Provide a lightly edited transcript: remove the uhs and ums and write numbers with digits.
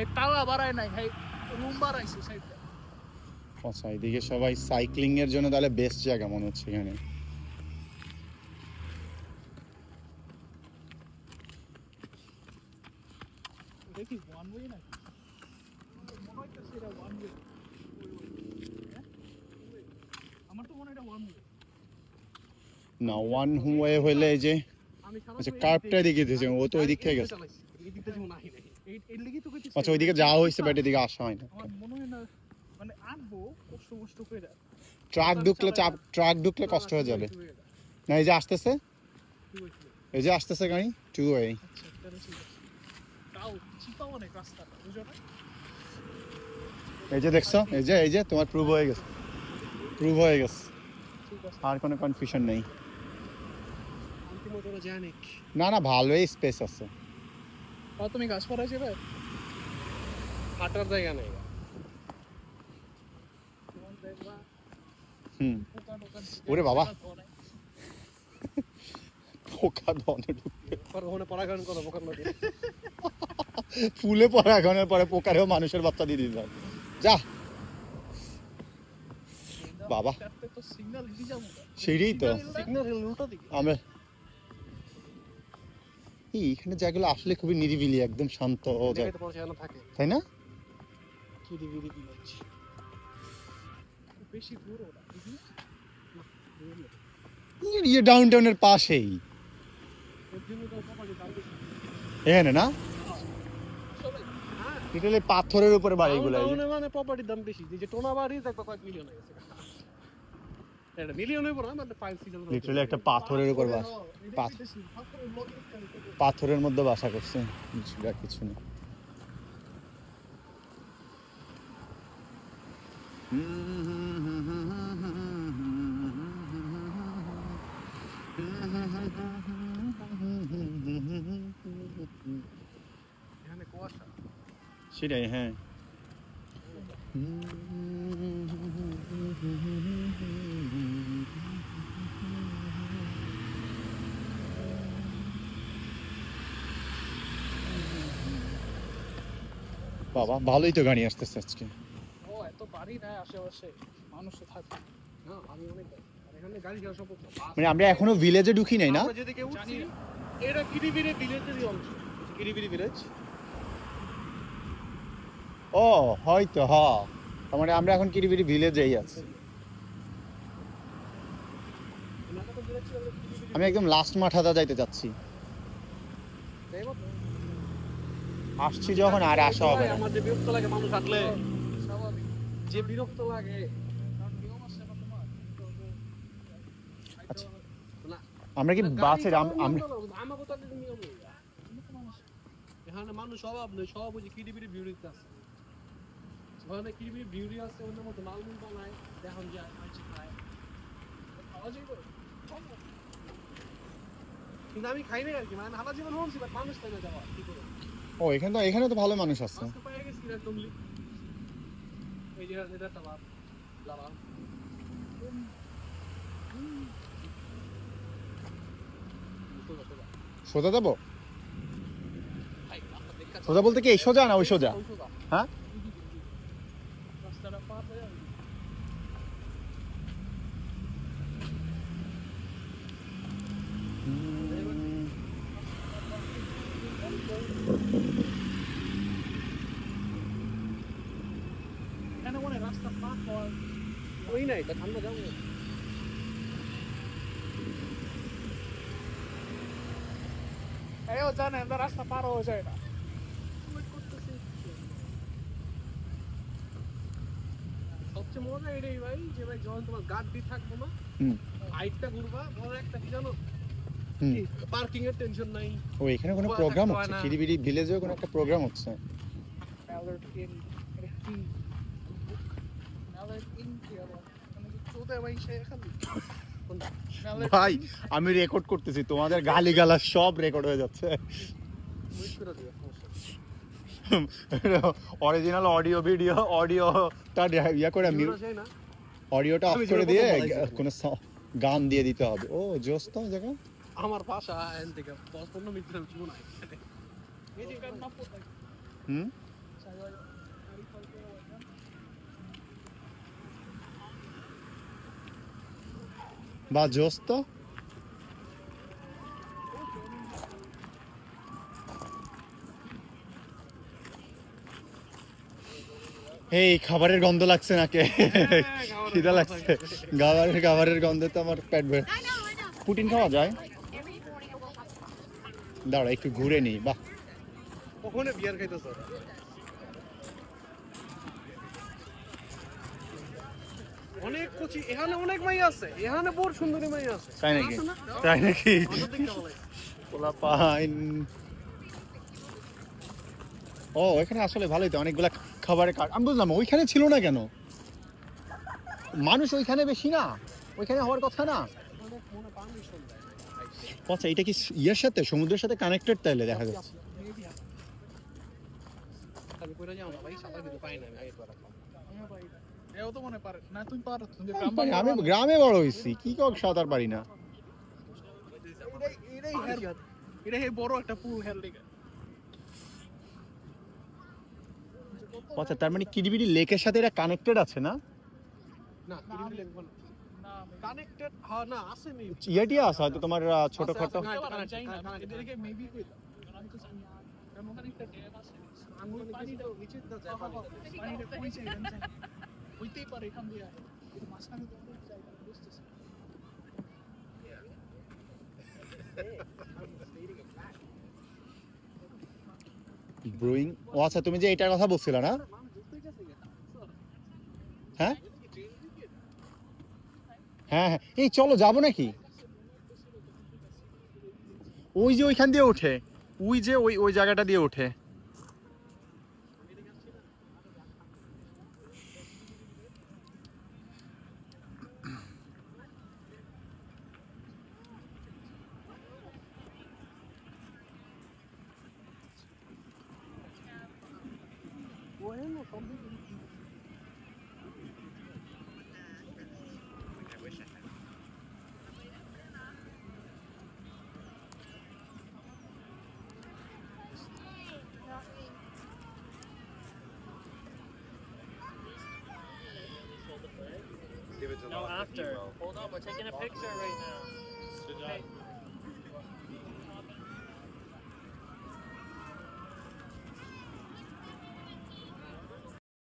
এই তাওয়া বাড়ায় নাই, এই রুম বাড়াইছে সাইডে। আচ্ছা, এদিকে সবাই সাইক্লিং এর জন্য তাহলে বেস্ট জায়গা মনে হচ্ছে এখানে। এটা কি ওয়ান ওয়ে নাকি? মনে হইতেছে এটা ওয়ান ওয়ে। আমার তো মনে হয় এটা ওয়ান ওয়ে না, ওয়ান ওয়ে হইলে এই যে আচ্ছা কার্ভটা দিকে দিয়েছে, ও তো ওই দিক থেকে গেছে। আচ্ছা ওইদিকে যাওয়া হয়েছে, বাট এদিকে আসা হয় না। আমার মনে হয় না, মানে আনবো কষ্ট কষ্ট করে। ট্রাক ঢুকলে কষ্ট হয়ে যাবে। না এই যে আসতেছে, এই যে আসতেছে গাড়ি, টু ওয়ে। তাও চিপা অনেক রাস্তাটা, বুঝো না? এই যে দেখছো, এই যে তোমার প্রুভ হয়ে গেছে, আর কোনো কনফিউশন নেই। না না, ভালোই স্পেস আছে। তুমি গাছ পড়াই যাবে, হাঁটার জায়গা নেই। ওরে বাবা, পোকা ধনে ঢুকবে। ফুলে পরাগনের পরে পোকারেও মানুষের বাচ্চা দিয়ে দিতে হবে। যা বাবা, সেটাই তো আমরা এখানে জায়গাগুলো আসলে খুবই নিরিবিলি, একদম শান্ত জায়গা, তাই না? ইয়ে ডাউনটাউনের পাশেই এখানে না, এটা পাথরের উপরে বাড়িগুলো, মানে প্রপার্টির দাম বেশি। যে টোনা বাড়ি দেখো কয়েক মিলিয়ন হয়ে গেছে। এটা মিলিয়নের উপর না, মানে 5 সিজন লিটারালি একটা পাথরের উপর বাসা, পাথরের মধ্যে বাসা করছে, কিছু না। এখানে কুয়াশা, সেটাই, হ্যাঁ। বাবা ভালোই তো গাড়ি আসতেছে আজকে। ও এত বাড়ি না আশেপাশে, মানুষ তো থাকবে না আমি অনেক এখানে গাড়ি যাওয়া সম্ভব না। মানে আমরা এখনো ভিলেজে ঢুকি নাই না, আমরা যেদিকে উঠছি এটা কিরিবিরি ভিলেজেরই অংশ। কিরিবিরি ভিলেজ, ও হয়তো, হ্যাঁ। তার মানে আমরা এখন কিরিবিরি ভিলেজেই আছি। আমি একদম লাস্ট মাঠাদা যাইতে যাচ্ছি, আসছি যখন আর আসা হবে না। আমার যে বিরক্ত লাগে মানুষ হাঁটলে, যে বিরক্ত লাগে। আচ্ছা আমরা কি বাসে আমাকে তো নিয়ম নেই এখানে, মানুষ অভাব নেই, সব ওই যে কিরিবিরি ভিউরিতে আছে। ওখানে কিরিবিরি ভিউরি আছে, অন্য মতো মালমুল বানায়, দেখুন যায় মাছি খায়, খাওয়া যাইব। কিন্তু আমি খাই না আর কি, মানে হালা জীবন হচ্ছি, বাট মানুষ খাই না যাওয়া কি করে। ও এখানে তো ভালো মানুষ আছে। আজকে পায়ে গেছি একদম এই যে এটা একটা বাপ লালা সোজা যাবো, সোজা বলতে কি এই সোজা না ওই সোজা? হ্যাঁ রাস্তাটা পার হয়ে যাবে। এখানে মনে রাস্তা পার হওয়ার ওই নাই, তা ঠান্ডা যাবো। এও জানে আমরা রাস্তা পার হয়ে যায় না। সবচেয়ে মজা এটাই ভাই, যে ভাই যখন তোমার গার্ড দিয়ে থাকবো না, হাইটটা ঘুরবা, মজা একটা কি জানো, পার্কিং এর টেনশন নাই। ও এখানে কোনো প্রোগ্রাম হচ্ছে, কিরিবিরি ভিলেজেও কোনো একটা প্রোগ্রাম হচ্ছে। ভাই আমি রেকর্ড করতেছি, তোমাদের গালিগালাজ সব রেকর্ড হয়ে যাচ্ছে। অরিজিনাল অডিওটা ইয়া করে অডিওটা অফ করে দিয়ে কোনো গান দিয়ে দিতে হবে। ও জোস তো জায়গা, আমার বাসা এখান থেকে 10-15 মিনিটের জীবন। হুম বা জোস তো। এই খাবারের গন্ধ লাগছে নাকে, খিদা লাগছে। খাবারের গন্ধে তো আমার পেট ভরে। পুটিন খাওয়া যায়? দাঁড়া একটু ঘুরে নি। বাহ, ওখানে বিয়ার খাইতেছ? অনেক কোচি এখানে, অনেক মাই আছে এখানে, বড় সুন্দরী মাই আছে। তাই নাকি? তাই নাকি? পোলা পাইন। ও এখানে আসলে ভালোই তো, অনেকগুলা খাবারের কার্ড। আমি বুঝলাম ওইখানে ছিল না কেন, মানুষ ওইখানে বেশি না, ওইখানে হওয়ার কথা না। আচ্ছা এটা কি ইয়ের সাথে, সমুদ্রের সাথে কানেক্টেড? তাইলে দেখা যাচ্ছে। আমি কইরা যাও না ভাই, সাঁতার কিন্তু পাই না আমি। এও তো মনে পারে না, তুমি পারো তুমি আমি গ্রামে বড় হইছি, কি কক সাঁতার পারি না। এটা হে বড় একটা পুল হেল লেগে। আচ্ছা তার মানে কিরিবিরি লেকের সাথে এটা কানেক্টেড আছে না? না কিরিবিরি লেক বল কানেক্টেড। হ্যাঁ না আছে নি, ইয়াটি আছে হয়তো তোমার ছোটখাটো। এদেরকে মেবি কই দাও, আমি তো জানি কারণ ওখানে একটা ড্যাম আছে। আমি পানিটা নিচে তো যায়, পানিটা কই যায় জানি হইতেই পারে এখান দিয়ে কিন্তু মাঝখানে তো অনেক জায়গা বুঝতেছি। ব্রুইং। ও আচ্ছা তুমি যে এটার কথা বলছিলা না? হ্যাঁ হ্যাঁ হ্যাঁ, এই চলো যাবো নাকি? ওই যে ওইখান দিয়ে ওঠে, ওই যে ওই ওই জায়গাটা দিয়ে ওঠে। No, after. Hold on, we're taking a picture right now.